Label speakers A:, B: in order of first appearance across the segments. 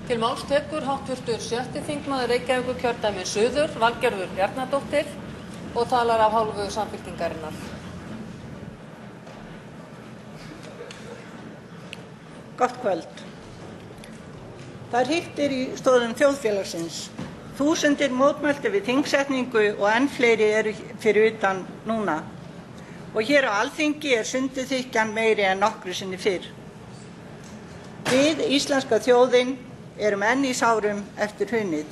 A: Til máls tekur hv. 6. þingmaður Reykjavíkurkjördæmis suður, Valgerður Bjarnadóttir, og talar af hálfu Samfylkingarinnar.
B: Gott kvöld. Það hriktir í stoðum þjóðfélagsins. Þúsundir mótmæltu við þingsetningu og enn fleiri eru fyrir utan núna. Og hér á Alþingi sunduþykkjan meiri en nokkru sinni fyrr. Við, íslenska þjóðin, erum enn í sárum eftir hrunið.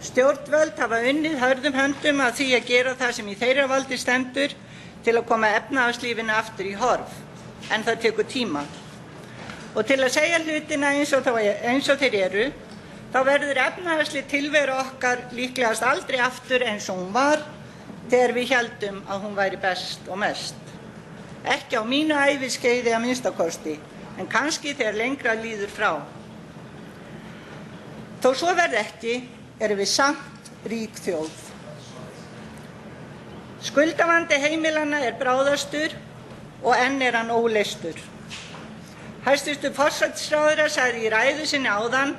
B: Stjórnvöld hafa unnið hörðum höndum að því að gera það sem í þeirra valdi stendur til að koma efnahagslífinu aftur í horf, en það tekur tíma. Og til að segja hlutina eins og þeir eru, þá verður efnahagsleg tilveru okkar líklegast aldrei aftur eins og hún var þegar við héldum að hún væri best og mest. Ekki á mínu æviskeiði að minnsta kosti, en kannski þegar lengra líður frá. Þó svo verði ekki, erum við samt rík þjóð. Skuldavandi heimilanna bráðastur og enn hann óleystur. Hæstv. Forsætisráðherra sagði í ræðu sinni áðan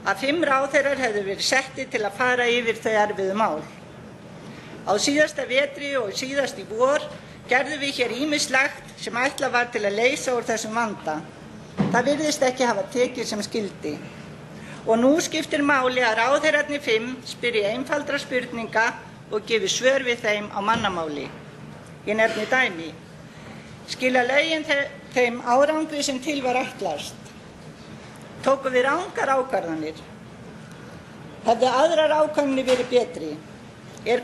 B: að 5 ráðherrar hefðu verið settir til að fara yfir þau erfiðu mál. Á síðasta vetri og síðast í vor gerðum við hér ýmislegt sem ætlað var til að leysa úr þessum vanda. Það virðist ekki hafa tekið sem skyldi. Og nú skiptir máli að ráðherrarnir 5 spyrji einfaldra spurninga og gefi svör við þeim á mannamáli. Ég nefni dæmi. Skila lögin þeim árangri sem til var ætlast? Tóku við rangar ákvarðanir? Hefðu aðrar ákvarðanir verið betri?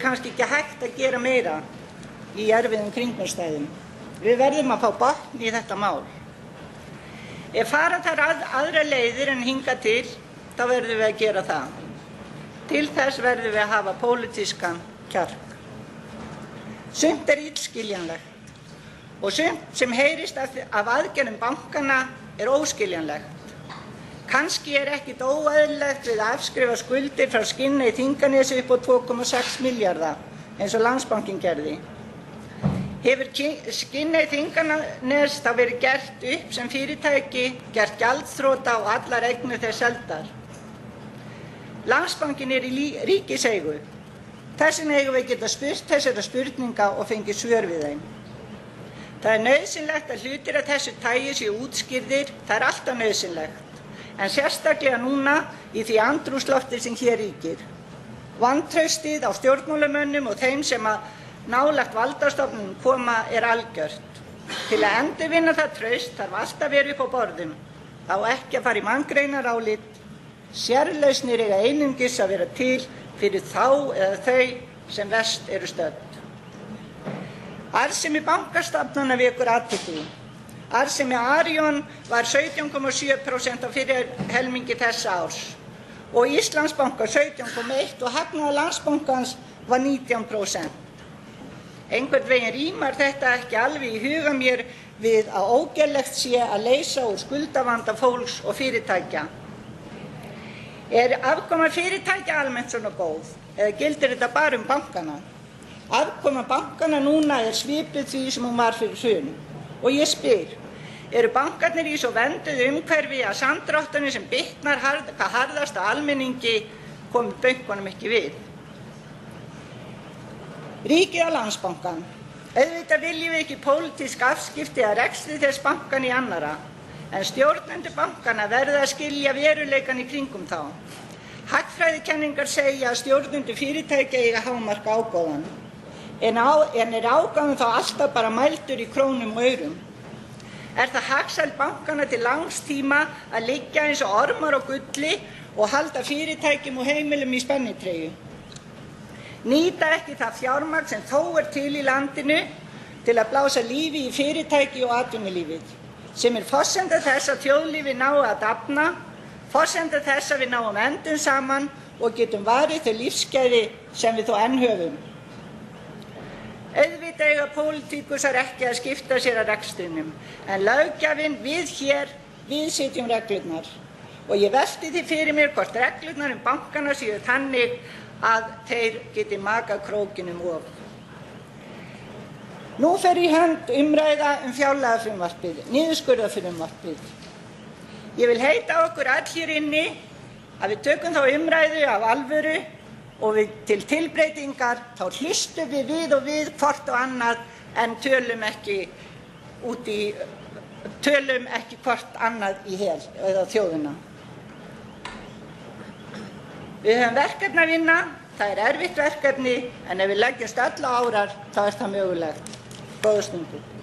B: Kannski ekki hægt að gera meira í erfiðum kringumstæðum? Við verðum að fá botn í þetta mál. Ef fara þar aðrar leiðir en hingað til, þá verðum við að gera það. Til þess verðum við að hafa pólitískan kjark. Sumt illskiljanlegt og sumt sem heyrist af aðgerðum bankana óskiljanlegt. Kannski ekkert óeðlilegt við að afskrifa skuldir frá Skinney Þinganesi upp á 2,6 milljarða eins og Landsbankinn gerði. Hefur Skinney Þinganes þá verið gert upp sem fyrirtæki, gert gjaldþrota og allar eignir þess seldar? Landsbankinn í ríkiseigu. Þess vegna eigum við geta spurt þessara spurninga og fengið svör við þeim. Það nauðsynlegt að hlutir af þessu tagi séu útskýrðir, það alltaf nauðsynlegt. En sérstaklega núna í því andrúmslofti sem hér ríkir. Vantraustið á stjórnmálamönnum og þeim sem að nálægt valdastofnunum koma algjört. Til að endurvinna það traust þarf alltaf verið upp á borðum. Það á ekki að fara í manngreinarálit. Sérlausnir eiga einungis að vera til fyrir þá eða þau sem verst eru stödd. Arðsemi bankastofnana vekur athygli. Arðsemi Arion var 17,7% á fyrri helmingi þessa árs og Íslandsbanka 17,1% og hagnaður Landsbankans var 19%. Einhvern veginn rímar þetta ekki alveg í huga mér við að ógerlegt sé að leysa úr skuldavanda fólks og fyrirtækja. Afkoma fyrirtækja almennt svona góð eða gildir þetta bara bankana? Afkoma bankana núna svipuð því sem hún var fyrir hrun. Og ég spyr, eru bankarnir í svo vernduðu umhverfi að samdrátturinn sem bitnar hvað harðast á almenningi komi bönkunum ekki við? Ríkið á Landsbankann. Auðvitað viljum við ekki pólitísk afskipti að rekstri þess bankan í annarra, en stjórnendur bankana verða að skilja veruleikann í kringum þá. Hagfræðikenningar segja að stjórnendur fyrirtækja eiga hámark ágóðann. En ágóðinn þá alltaf bara mældur í krónum og aurum? Það hagsæld bankana til langs tíma að liggja eins og ormar á gulli og halda fyrirtækjum og heimilum í spennitreyju? Nýta ekki það fjármagn sem þó til í landinu til að blása lífi í fyrirtæki og atvinnulífið, sem forsenda þess að þjóðlífið nái að dafna, forsenda þess að við náum endum saman og getum varið þau lífsgæði sem við þó enn höfum. Auðvitað eiga pólitíkusar ekki að skipta sér að rekstrinum, en löggjafinn við setjum reglurnar. Og ég velti því fyrir mér hvort reglurnar bankana séu þannig að þeir geti makað krókinum of. Nú fer í hönd umræða fjárlagafrumvarpið, niðurskurðarfrumvarpið. Ég vil heita okkur öll hér inni að við tökum þá umræðu af alvöru og við til tilbreytingar þá hlustum við og við hvort og annað en tölum ekki hvort annað í hel eða þjóðina. Við höfum verkefni að vinna, það er erfitt verkefni en ef við leggjumst öll á árar þá er það mögulegt. Góðar stundir.